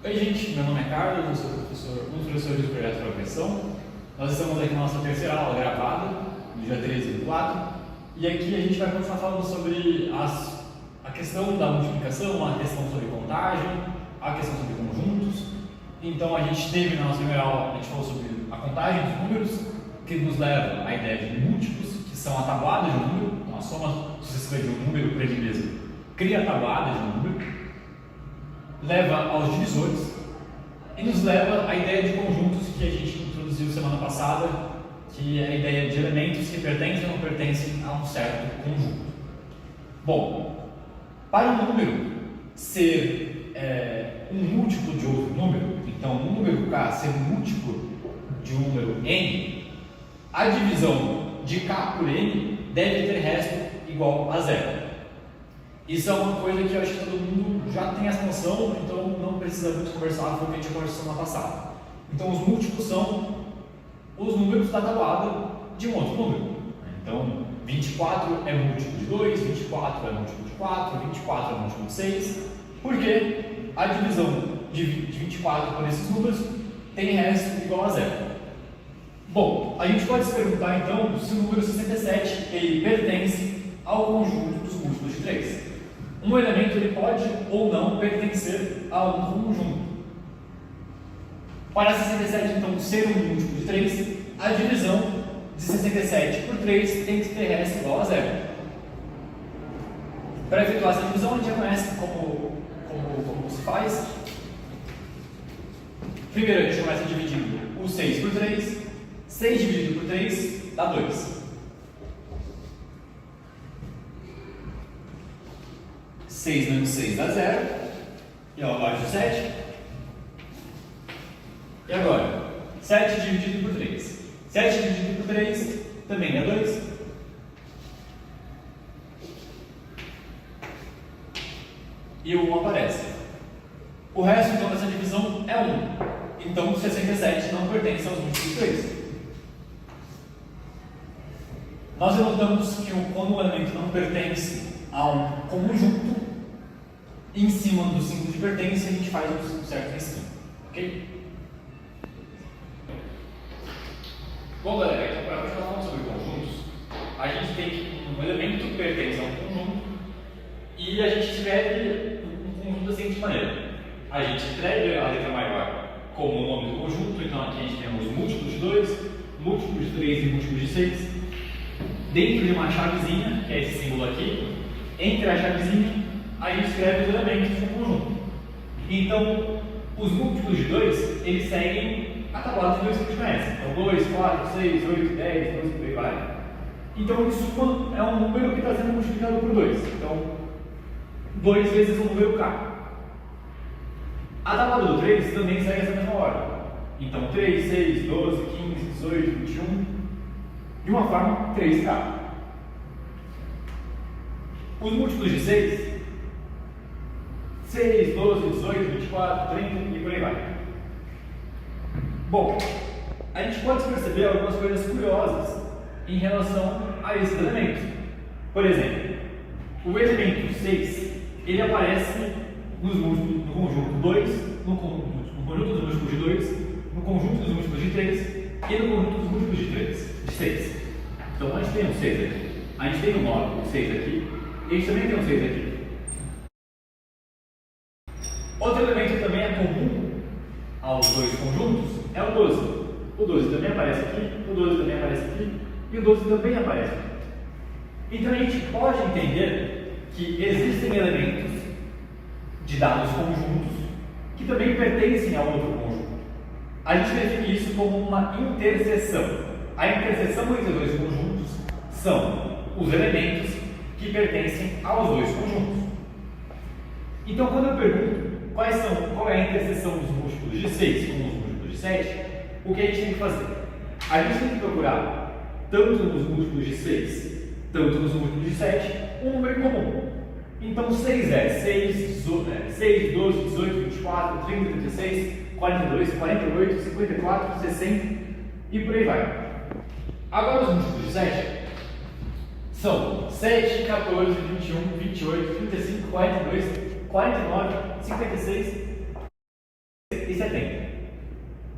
Oi gente, meu nome é Carlos, eu sou um dos professores do projeto Progressão. Nós estamos aqui na nossa terceira aula gravada, no dia 13/4, e aqui a gente vai continuar falando sobre a questão da multiplicação, a questão sobre contagem, a questão sobre conjuntos. Então a gente teve na nossa primeira aula, a gente falou sobre a contagem dos números, que nos leva à ideia de múltiplos, que são a tabuada de um número, então a soma sucessiva de um número para ele mesmo cria a tabuada de um número, leva aos divisores e nos leva à ideia de conjuntos que a gente introduziu semana passada, que é a ideia de elementos que pertencem ou não pertencem a um certo conjunto. Bom, para um número ser um múltiplo de outro número, então um número K ser um múltiplo de um número N, a divisão de K por N deve ter resto igual a zero. Isso é uma coisa que eu acho que todo mundo já tem essa noção, então não precisa muito conversar, foi o que a gente conversou semana passada. Então os múltiplos são os números da tabuada de um outro número. Então 24 é múltiplo de 2, 24 é múltiplo de 4, 24 é múltiplo de 6, porque a divisão de 24 por esses números tem resto igual a zero. Bom, a gente pode se perguntar então se o número 67 ele pertence ao conjunto dos múltiplos de 3. Um elemento ele pode ou não pertencer a um conjunto. Para 67 então ser um múltiplo de 3, a divisão de 67 por 3 tem que ter resto igual a zero. Para efetuar essa divisão, a gente já conhece como se faz. Primeiro a gente começa dividindo o 6 por 3. 6 dividido por 3 dá 2. 6 menos 6 dá 0. E abaixo de 7. E agora? 7 dividido por 3. 7 dividido por 3 também dá 2. E o 1 aparece. O resto então dessa divisão é 1. Então 67 não pertence aos múltiplos de 3. Nós notamos que quando um elemento não pertence a um conjunto, em cima do símbolo de pertence a gente faz um certo risquinho, ok? Bom galera, então para continuar falando sobre conjuntos, a gente tem que um elemento que pertence a um conjunto e a gente escreve um conjunto da seguinte maneira. A gente escreve a letra maior como o nome do conjunto, então aqui a gente tem os múltiplos de 2, múltiplos de 3 e múltiplos de 6. Dentro de uma chavezinha, que é esse símbolo aqui, entre a chavezinha, a gente escreve os elementos do conjunto. Então, os múltiplos de 2, eles seguem a tabuada de 2 que a gente conhece. Então, 2, 4, 6, 8, 10, 12, por aí vai. Então, isso é um número que está sendo multiplicado por 2. Então, 2 vezes o número K. A tabuada do 3 também segue essa mesma ordem. Então, 3, 6, 12, 15, 18, 21, de uma forma 3K. Os múltiplos de 6, 6, 12, 18, 24, 30 e por aí vai. Bom, a gente pode perceber algumas coisas curiosas em relação a esses elementos. Por exemplo, o elemento 6, ele aparece no conjunto 2, no conjunto dos múltiplos de 2, no conjunto dos múltiplos de 3 e no conjunto dos múltiplos de 6. Então a gente tem um 6 aqui, a gente tem um 6 aqui, e a gente também tem um 6 aqui. Outro elemento que também é comum aos dois conjuntos é o 12. O 12 também aparece aqui, o 12 também aparece aqui, e o 12 também aparece aqui. Então a gente pode entender que existem elementos de dados conjuntos que também pertencem a outro conjunto. A gente define isso como uma interseção. A interseção entre os dois conjuntos são os elementos que pertencem aos dois conjuntos. Então, quando eu pergunto qual é a interseção dos múltiplos de 6 com os múltiplos de 7, o que a gente tem que fazer? A gente tem que procurar, tanto nos múltiplos de 6, tanto nos múltiplos de 7, um número comum. Então, 6 é 6, 12, 18, 24, 30, 36, 42, 48, 54, 60 e por aí vai. Agora, os múltiplos de 7 são 7, 14, 21, 28, 35, 42, 49, 56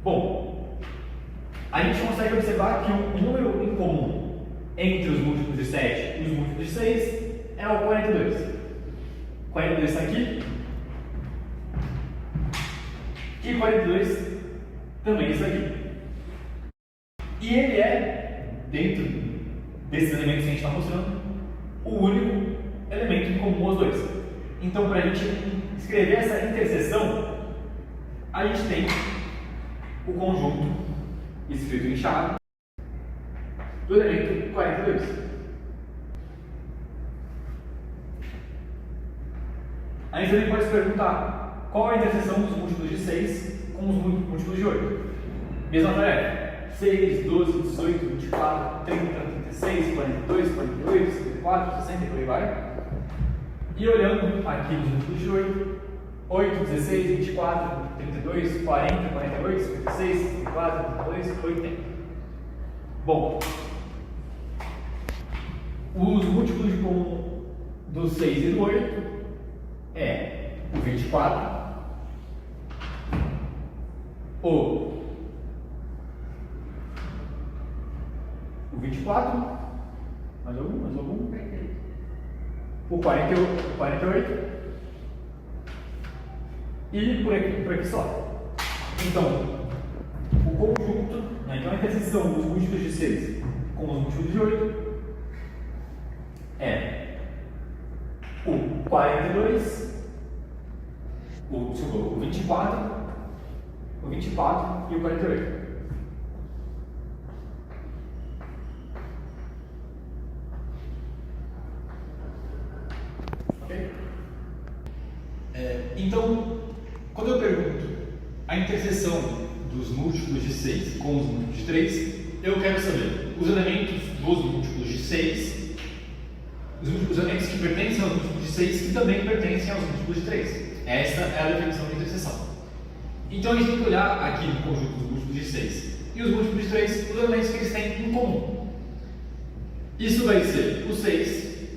Bom, a gente consegue observar que o número em comum entre os múltiplos de 7 e os múltiplos de 6 é o 42. 42 está aqui. E 42 também está aqui. E ele é, dentro desses elementos que a gente está mostrando, o único elemento em comum aos dois. Então, para a gente escrever essa interseção, a gente tem o conjunto escrito em chave do elemento 42. A gente também pode se perguntar qual é a interseção dos múltiplos de 6 com os múltiplos de 8. Mesma tarefa. 6, 12, 18, 24, 30, 36, 42, 48, 54, 60 e por aí vai. E olhando aqui os múltiplos de 8, 16, 24, 32, 40, 48, 56, 54, 52, 80. Bom, os múltiplos de comum do 6 e do 8 é o 24, o 24, mais algum? O 48 e por aqui só. Então, o conjunto, né, então a interseção dos múltiplos de 6 com os múltiplos de 8 é o 42, o 24 e o 48. Então, quando eu pergunto a interseção dos múltiplos de 6 com os múltiplos de 3, eu quero saber os elementos dos múltiplos de 6, os elementos que pertencem aos múltiplos de 6 que também pertencem aos múltiplos de 3. Essa é a definição de interseção. Então, a gente tem que olhar aqui no conjunto dos múltiplos de 6 e os múltiplos de 3, os elementos que eles têm em comum. Isso vai ser o 6,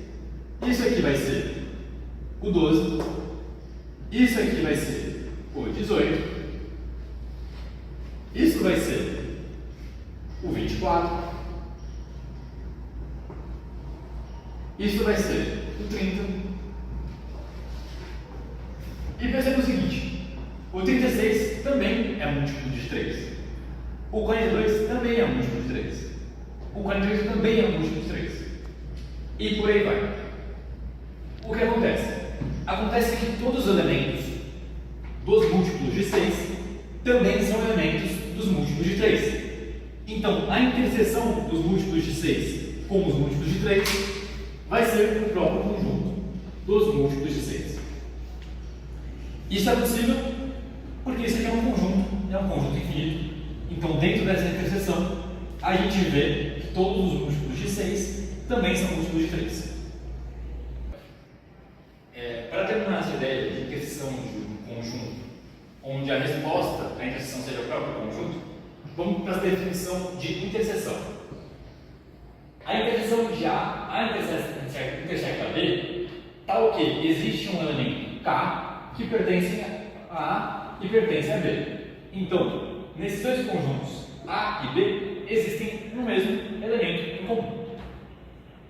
isso aqui vai ser o 12, isso aqui vai ser o 18, isso vai ser o 24, isso vai ser o 30, e perceba o seguinte, o 36 também é múltiplo de 3, o 42 também é múltiplo de 3, o 48 também é múltiplo de 3, e por aí vai. O que acontece? Acontece que todos os elementos dos múltiplos de 6 também são elementos dos múltiplos de 3. Então, a interseção dos múltiplos de 6 com os múltiplos de 3 vai ser o próprio conjunto dos múltiplos de 6. Isso é possível porque isso aqui é um conjunto infinito. Então, dentro dessa interseção, a gente vê que todos os múltiplos de 6 também são múltiplos de 3. Para terminar essa ideia de interseção de um conjunto, onde a resposta à interseção seja o próprio conjunto, vamos para a definição de interseção. A interseção de A intersecta B, tal que existe um elemento K que pertence a A e pertence a B. Então, nesses dois conjuntos A e B, existem no mesmo elemento em comum.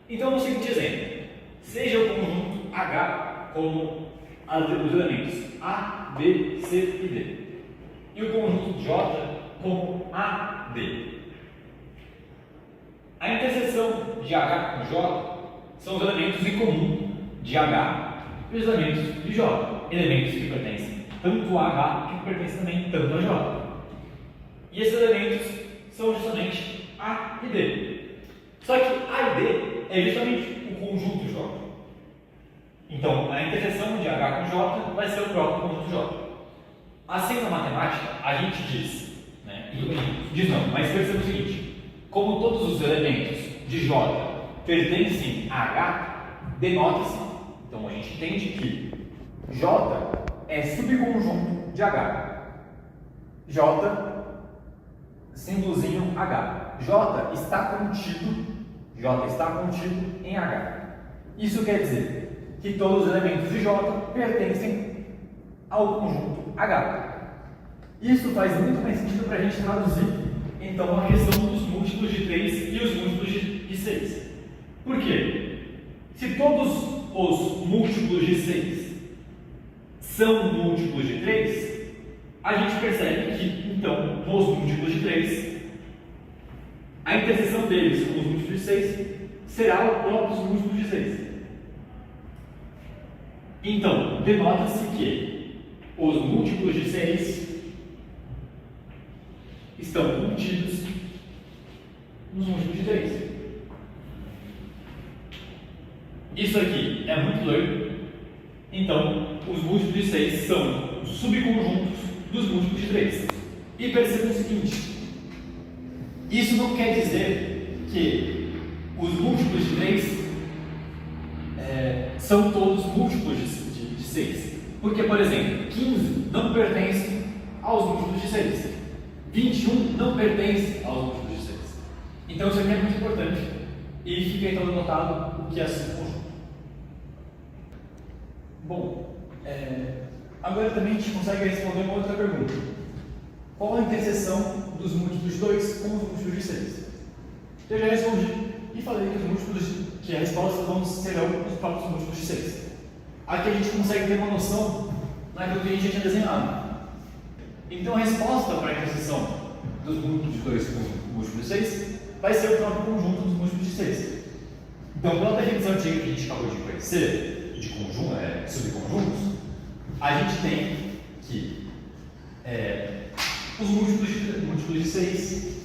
Então, no seguinte exemplo, seja o conjunto H como os elementos A, B, C e D, e o conjunto J como A, D. A interseção de H com J são os elementos em comum de H e os elementos de J, elementos que pertencem tanto a H que pertencem também tanto a J. E esses elementos são justamente A e D. Só que A e D é justamente o conjunto J. Então, a interseção de H com J vai ser o próprio conjunto J. Assim, na matemática, a gente diz, mas perceba o seguinte, como todos os elementos de J pertencem a H, denota-se, então a gente entende que J é subconjunto de H. J, símbolozinho H. J está contido em H. Isso quer dizer que todos os elementos de J pertencem ao conjunto H. Isso faz muito mais sentido para a gente traduzir, então, a questão dos múltiplos de 3 e os múltiplos de 6. Por quê? Se todos os múltiplos de 6 são múltiplos de 3, a gente percebe que, então, nos múltiplos de 3, a interseção deles com os múltiplos de 6 será o próprio múltiplo de 6. Então, denota-se que os múltiplos de 6 estão contidos nos múltiplos de 3. Isso aqui é muito doido. Então, os múltiplos de 6 são subconjuntos dos múltiplos de 3. E percebam o seguinte: isso não quer dizer que os múltiplos de 3 são todos múltiplos de 6. Porque, por exemplo, 15 não pertence aos múltiplos de 6. 21 não pertence aos múltiplos de 6. Então, isso aqui é muito importante. E fica então anotado o que é subconjunto. Bom, agora também a gente consegue responder uma outra pergunta. Qual a interseção dos múltiplos de 2 com os múltiplos de 6? Eu já respondi e falei que a resposta serão os próprios múltiplos de 6. Aqui a gente consegue ter uma noção naquilo que a gente já tinha desenhado. Então a resposta para a interseção dos múltiplos de 2 com os múltiplos de 6 vai ser o próprio conjunto dos múltiplos de 6. Então, pela definição antiga que a gente acabou de conhecer, de subconjuntos, a gente tem que os múltiplos de 6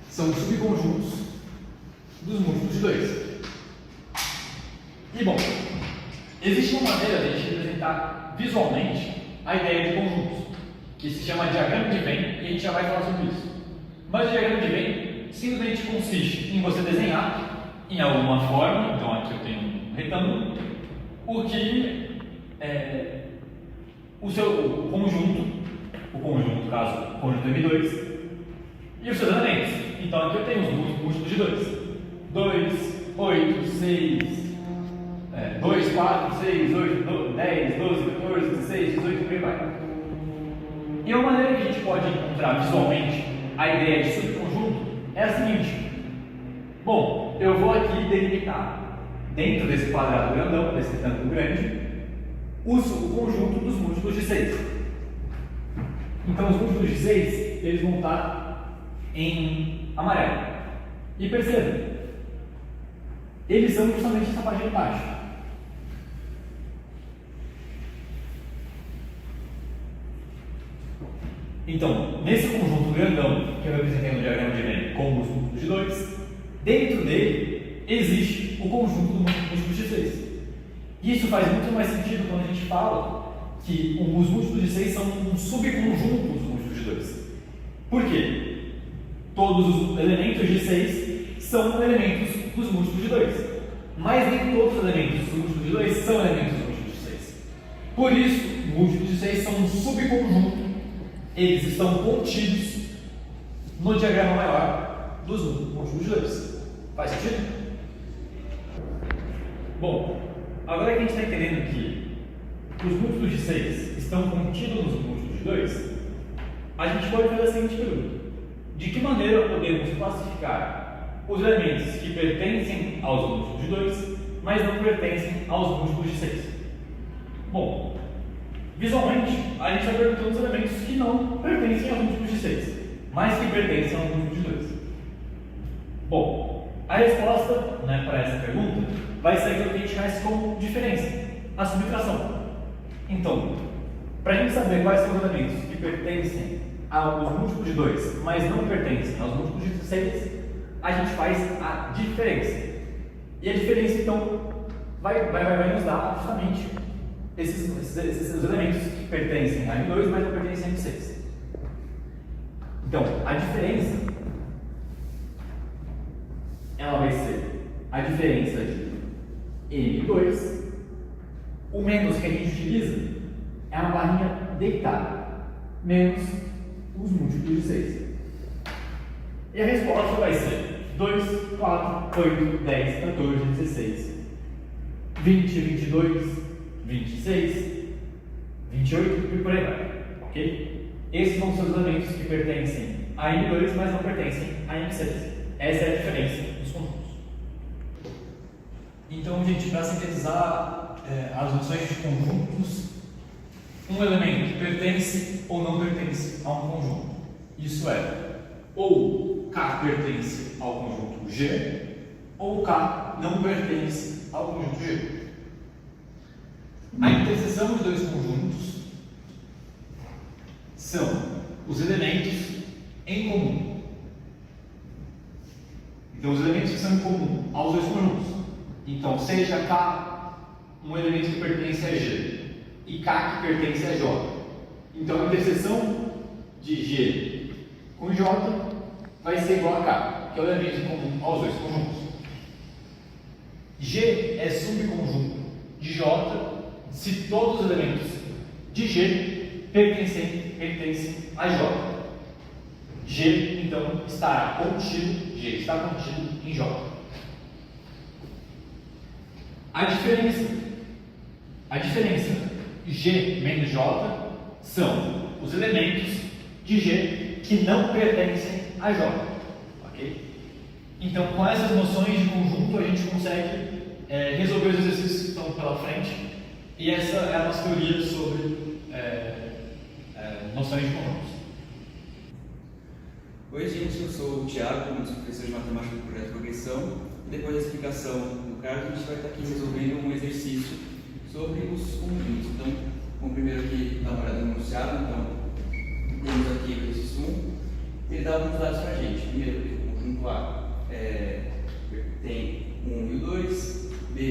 são subconjuntos dos múltiplos de 2. E bom, existe uma maneira de a gente representar visualmente a ideia de conjuntos, que se chama diagrama de Venn, e a gente já vai falar sobre isso. Mas o diagrama de Venn simplesmente consiste em você desenhar em alguma forma. Então aqui eu tenho um retângulo, o que o conjunto, no caso, o conjunto M2, e os seus elementos. Então aqui eu tenho os múltiplos de 2. 2, 8, 6, 2, 4, 6, 8, 10, 12, 14, 16, 18, por aí vai. E uma maneira que a gente pode encontrar visualmente a ideia de subconjunto é a seguinte. Bom, eu vou aqui delimitar dentro desse quadrado grandão, desse retângulo grande, o conjunto dos múltiplos de 6. Então, os múltiplos de 6, eles vão estar em amarelo. E percebam, eles são justamente essa parte de baixo. Então, nesse conjunto grandão que eu representei no diagrama de Venn como os múltiplos de 2, dentro dele existe o conjunto dos múltiplos de 6. E isso faz muito mais sentido quando a gente fala que os múltiplos de 6 são um subconjunto dos múltiplos de 2. Por quê? Todos os elementos de 6 são elementos dos múltiplos de 2. Mas nem todos os elementos dos múltiplos de 2 são elementos dos múltiplos de 6. Por isso, múltiplos de 6 são um subconjunto. Eles estão contidos no diagrama maior dos múltiplos de 2. Faz sentido? Bom, agora que a gente está entendendo que os múltiplos de 6 estão contidos nos múltiplos de 2, a gente pode fazer a seguinte pergunta: de que maneira podemos classificar os elementos que pertencem aos múltiplos de 2, mas não pertencem aos múltiplos de 6? Bom, visualmente, a gente está perguntando os elementos que não pertencem aos múltiplos de 6, mas que pertencem aos múltiplos de 2. Bom, a resposta para essa pergunta vai ser aquilo que a gente conhece como diferença, a subtração. Então, para a gente saber quais são os elementos que pertencem aos múltiplos de 2, mas não pertencem aos múltiplos de 6, a gente faz a diferença. E a diferença, então, vai nos dar justamente esses elementos que pertencem a M2, mas não pertencem a M6. Então, a diferença, ela vai ser a diferença de M2, o menos que a gente utiliza é uma barrinha deitada, menos os múltiplos de 6. E a resposta vai ser 2, 4, 8, 10, 14, 16, 20, 22, 26, 28 e por aí vai, ok? Esses vão ser os elementos que pertencem a M2, mas não pertencem a M6. Essa é a diferença dos conjuntos. Então, gente, para sintetizar as noções de conjuntos, um elemento pertence ou não pertence a um conjunto. Isso é, ou K pertence ao conjunto G, ou K não pertence ao conjunto G. A interseção de dois conjuntos são os elementos em comum. Então, os elementos que são em comum aos dois conjuntos. Então, seja K um elemento que pertence a G e K que pertence a J. Então, a interseção de G com J vai ser igual a K, que é o elemento em comum aos dois conjuntos. G é subconjunto de J se todos os elementos de G pertencem a J. G, então, estará contido, G está contido em J. A diferença G menos J são os elementos de G que não pertencem a J. Ok? Então, com essas noções de conjunto, a gente consegue resolver os exercícios que estão pela frente. E essa é a nossa teoria sobre noções de conjuntos. Oi, gente, eu sou o Thiago, um dos professores de matemática do projeto Progressão. E depois da explicação do Carlos, a gente vai estar aqui resolvendo um exercício sobre os conjuntos. Então, vamos primeiro aqui dar uma olhada no enunciado. Então, temos aqui o exercício 1. Ele dá alguns dados para a gente. Primeiro, o conjunto A tem 1 e o 2, B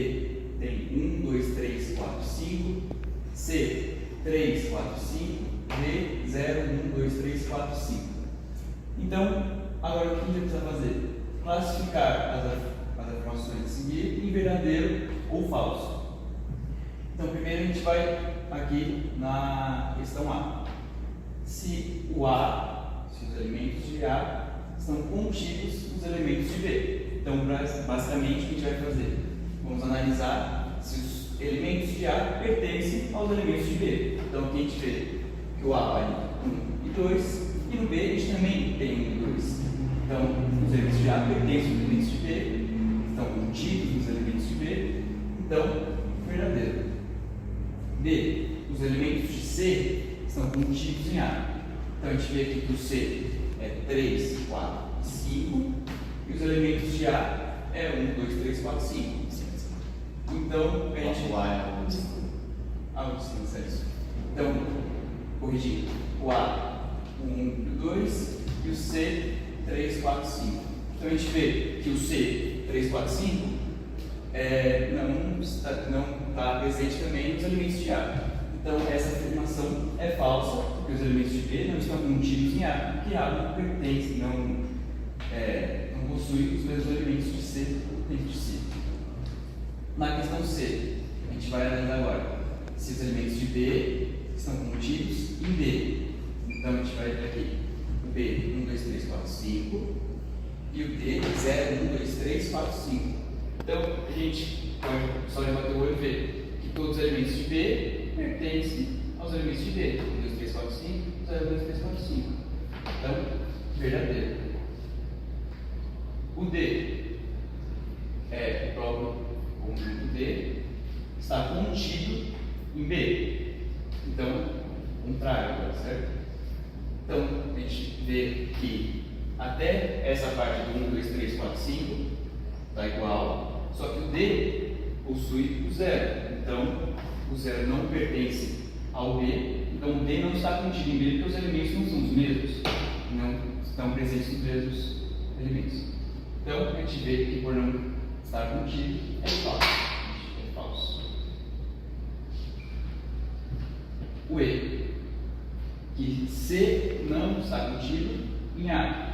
tem 1, 2, 3, 4, 5, C 3, 4, 5, D 0, 1, 2, 3, 4, 5. Então, agora o que a gente precisa fazer? Classificar as afirmações a seguir em verdadeiro ou falso. Então, primeiro a gente vai aqui na questão A. Se os elementos de A estão contidos nos elementos de B. Então, basicamente, o que a gente vai fazer? Vamos analisar se os elementos de A pertencem aos elementos de B. Então, aqui a gente vê que o A vale 1 e 2, e no B a gente também tem 1 e 2. Então, os elementos de A pertencem aos elementos de B, estão contidos nos elementos de B, então, verdadeiro. B, os elementos de C estão contidos em A. Então, a gente vê aqui que o C é 3, 4, 5, e os elementos de A é 1, 2, 3, 4, 5. Então, a gente vai. Sim, isso. Então, corrigindo, o A, o 1 e o 2, e o C, 3, 4, 5. Então, a gente vê que o C, 3, 4, 5, não está presente também nos elementos de A. Então, essa afirmação é falsa, porque os elementos de B não estão contidos em A, porque A não pertence, não possui os mesmos elementos de C dentro de si. Na questão C, a gente vai analisar agora se os elementos de B estão contidos em D. Então, a gente vai ver aqui o B, 1, 2, 3, 4, 5, e o D, 0, 1, 2, 3, 4, 5. Então, a gente pode só bater o olho e ver que todos os elementos de B pertencem aos elementos de D. 1, 2, 3, 4, 5, 0, 2, 3, 4, 5. Então, verdadeiro. O D é o próprio conjunto D, está contido em B. Então, contrário agora, certo? Então, a gente vê que até essa parte do 1, 2, 3, 4, 5 está igual, só que o D possui o 0. Então, o 0 não pertence ao B, então o D não está contido em B porque os elementos não são os mesmos, não estão presentes nos mesmos elementos. Então, a gente vê que por não estar contido é falso. É falso. O E, que C não está contido em A.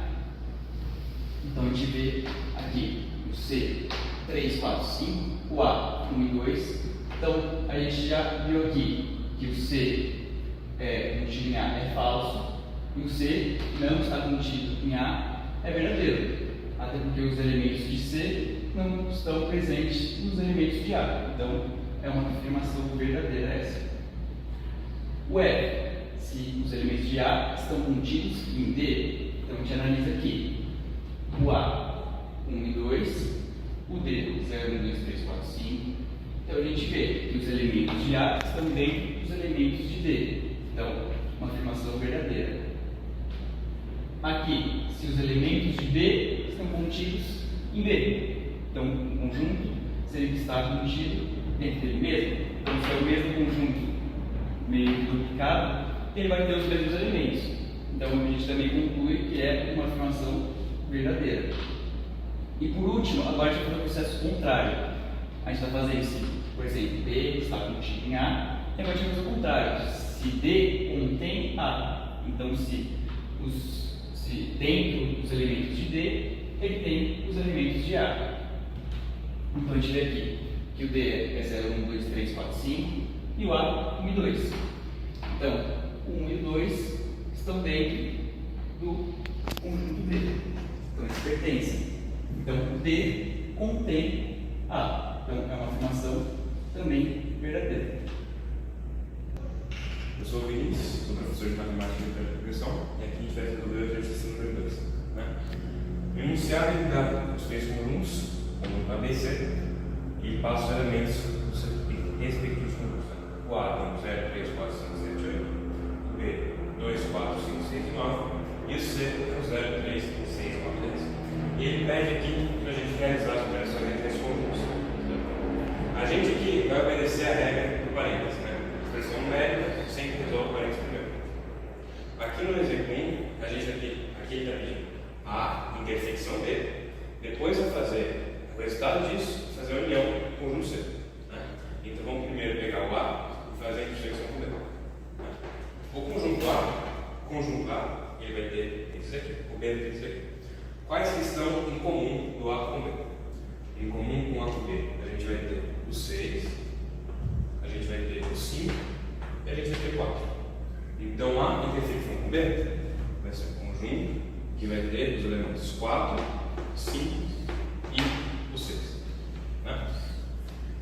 Então, a gente vê aqui o C, 3, 4, 5, o A, 1 e 2. Então, a gente já viu aqui que o C contido em A é falso e o C não está contido em A é verdadeiro. Até porque os elementos de C não estão presentes nos elementos de A. Então, é uma afirmação verdadeira essa. O F, se os elementos de A estão contidos em D. Então a gente analisa aqui o A 1 e 2, o D 0, 1, 2, 3, 4, 5. Então a gente vê que os elementos de A estão dentro dos elementos de D. Então, uma afirmação verdadeira. Aqui, se os elementos de D estão contidos em D. Então, um conjunto, se ele está contido dentro dele mesmo, então se é o mesmo conjunto meio que duplicado, ele vai ter os mesmos elementos. Então, a gente também conclui que é uma afirmação verdadeira. E por último, agora a gente vai fazer o processo contrário. A gente vai fazer isso, por exemplo, D está contido em A, e agora a gente vai fazer o contrário. Se D contém A, então se dentro dos elementos de D, ele tem os elementos de A. Então a gente vê aqui que o D é 0, 1, 2, 3, 4, 5 e o A 1 e 2. Então, o 1 e o 2 estão dentro do conjunto D. Então eles pertencem. Então o D contém A. Então é uma afirmação também verdadeira. Eu sou o Vinícius, sou professor de matemática e progressão, e aqui a gente vai resolver o exercício número 2. O enunciado é dado os três conjuntos, conjunto ABC, e passa os elementos dos respectivos conjuntos. O A tem 0, 3, 4, 5, 7, 8, o B 2, 4, 5, 6 e 9, e o C é o 0, 3, 5, 6, 9, 10. E ele pede aqui para a gente realizar as operações entre esses conjuntos. A gente aqui vai obedecer a regra do parênteses, expressão numérica, sempre resolve parênteses primeiro. Aqui no exemplo 1, a gente aqui ele está pedindo A intersecção B, depois vai fazer o resultado disso, fazer a união com o conjunto C. Então vamos primeiro pegar o A e fazer a intersecção com o B. O conjunto A, ele vai ter esses aqui, o B vai ter esses aqui. Quais que estão em comum do A com o B? Em comum com o A com o B, a gente vai ter o 6, a gente vai ter o 5 e a gente vai ter 4. Então A intersecção com B vai ser um conjunto que vai ter os elementos 4, 5 e o 6.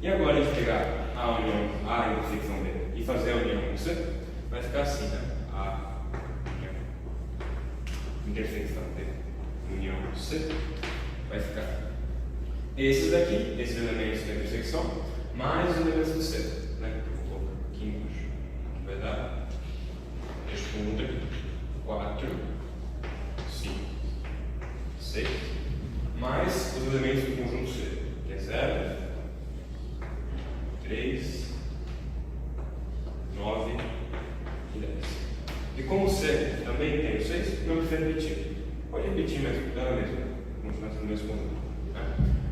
E agora a gente pegar a união A intersecção B e fazer a união com C, vai ficar assim, A união intersecção B, união C, vai ficar esses daqui, esses elementos da intersecção, mais os elementos do C, que eu vou colocar aqui embaixo, que vai dar este conjunto aqui, 4, 5, 6, mais os elementos do conjunto C, que é 0, 3, 9 e 10. E como o C também tem o 6, não precisa repetir. Pode repetir, mas dá na mesma, continuar sendo o mesmo conjunto.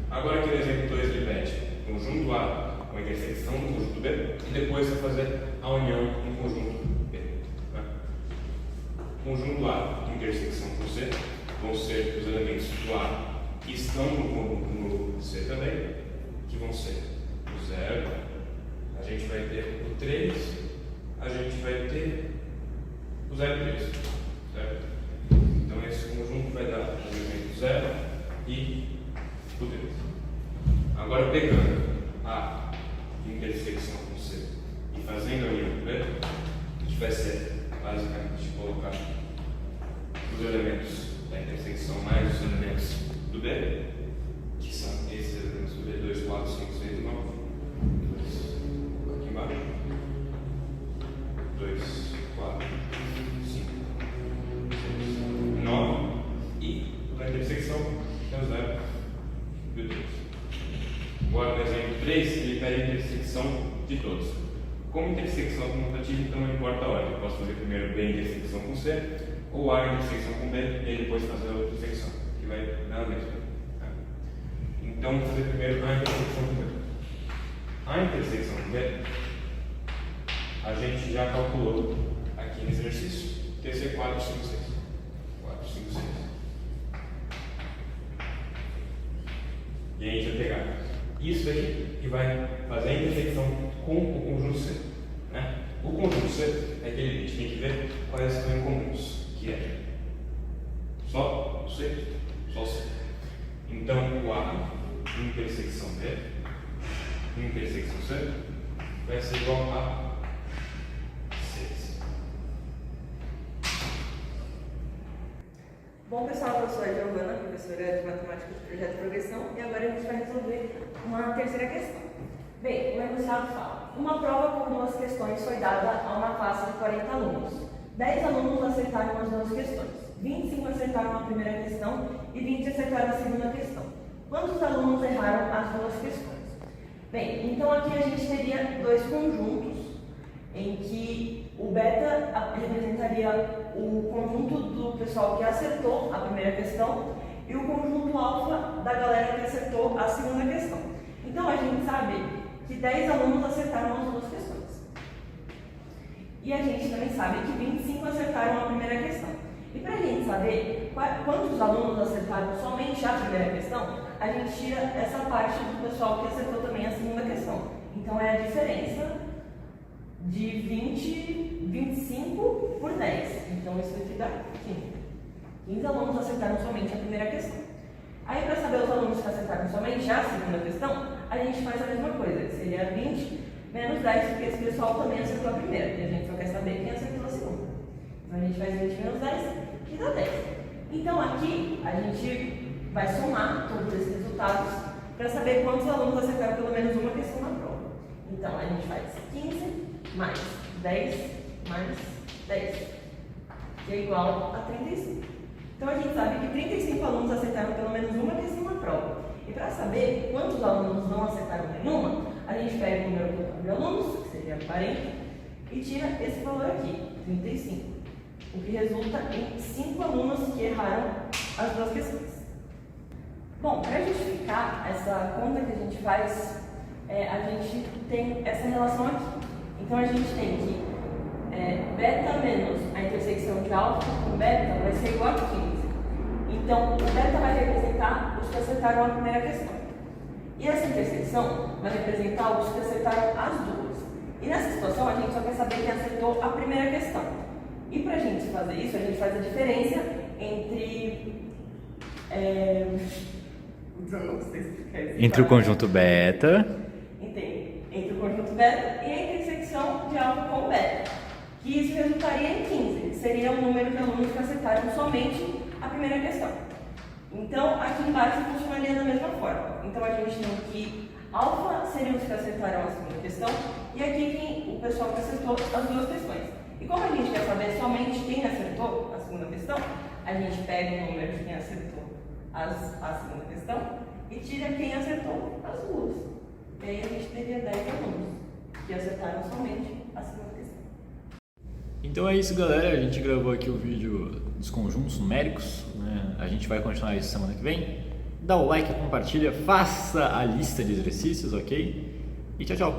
Agora aqui no exemplo 2 ele pede conjunto A com a intersecção do conjunto B e depois vai fazer a união no conjunto B. Conjunto A com intersecção com C vão ser os elementos do A que estão no C também, que vão ser o 0, a gente vai ter o 3, a gente vai ter o 0 e 3. Certo? Então esse conjunto vai dar o elemento 0 e o 3. Agora pegando A intersecção com C e fazendo a união com B, a gente vai ser basicamente colocar os elementos da intersecção mais os elementos do B, que são esses elementos do B, 2, 4, 5, 6 e 9. 2, aqui embaixo. 2, 4, 5, 6, 9. E a intersecção é o 0 e o 3. Agora, no exemplo 3, ele pede a intersecção de todos. Como intersecção comutativa, então não importa a ordem. Eu posso fazer primeiro B intersecção com C, ou A intersecção com B, e depois fazer a outra intersecção, que vai dar a mesma. Então, vamos fazer primeiro A intersecção com B. A intersecção com B, a gente já calculou aqui nesse exercício, TC 4, 5, 6. 4, 5, 6. E a gente vai pegar isso aqui e vai fazer a intersecção com o conjunto C. O conjunto C é aquele que a gente tem que ver quais estão em comuns, que é só o C, só o C. Então o A intersecção B intersecção C vai ser igual a 6. Bom pessoal, eu sou a Giovana, professora de matemática do projeto Progressão, e agora a gente vai resolver uma terceira questão. Bem, o enunciado fala: uma prova com 2 questões foi dada a uma classe de 40 alunos. 10 alunos acertaram as 2 questões, 25 acertaram a primeira questão e 20 acertaram a segunda questão. Quantos alunos erraram as 2 questões? Bem, então aqui a gente teria 2 conjuntos, em que o beta representaria o conjunto do pessoal que acertou a primeira questão e o conjunto alfa da galera que acertou a segunda questão. Então a gente sabe que 10 alunos acertaram as 2 questões. E a gente também sabe que 25 acertaram a primeira questão. E para a gente saber quantos alunos acertaram somente a primeira questão, a gente tira essa parte do pessoal que acertou também a segunda questão. Então é a diferença de 25 por 10. Então isso aqui dá 15. 15 alunos acertaram somente a primeira questão. Aí, para saber os alunos que acertaram somente a segunda questão, a gente faz a mesma coisa, que seria 20 menos 10, porque esse pessoal também acertou a primeira, e a gente só quer saber quem acertou a segunda. Então a gente faz 20 menos 10, que dá 10. Então aqui a gente vai somar todos esses resultados para saber quantos alunos acertaram pelo menos uma questão na prova. Então a gente faz 15 mais 10 mais 10, que é igual a 35. Então a gente sabe que 35 alunos acertaram pelo menos uma questão na prova. E para saber quantos alunos não acertaram nenhuma, a gente pega o número total de alunos, que seria 40, e tira esse valor aqui, 35. O que resulta em 5 alunos que erraram as 2 questões. Bom, para justificar essa conta que a gente faz, a gente tem essa relação aqui. Então a gente tem que beta menos a intersecção de alfa com beta vai ser igual a 15. Então o beta vai representar os que acertaram a primeira questão. E essa intersecção vai representar os que acertaram as 2. E nessa situação a gente só quer saber quem acertou a primeira questão. E para a gente fazer isso, a gente faz a diferença entre entre o conjunto beta entre o conjunto beta e a intersecção de alfa com beta, que isso resultaria em 15, que seria o número de alunos que acertaram somente a primeira questão. Então, aqui embaixo funcionaria da mesma forma. Então, a gente tem que alfa seriam os que acertaram a segunda questão e aqui tem o pessoal que acertou as 2 questões. E como a gente quer saber somente quem acertou a segunda questão, a gente pega o número de quem acertou a segunda questão e tira quem acertou as 2. E aí a gente teria 10 alunos que acertaram somente a segunda questão. Então é isso, galera. A gente gravou aqui o vídeo dos conjuntos numéricos, né? A gente vai continuar isso semana que vem. Dá o like, compartilha, faça a lista de exercícios, ok? E tchau, tchau!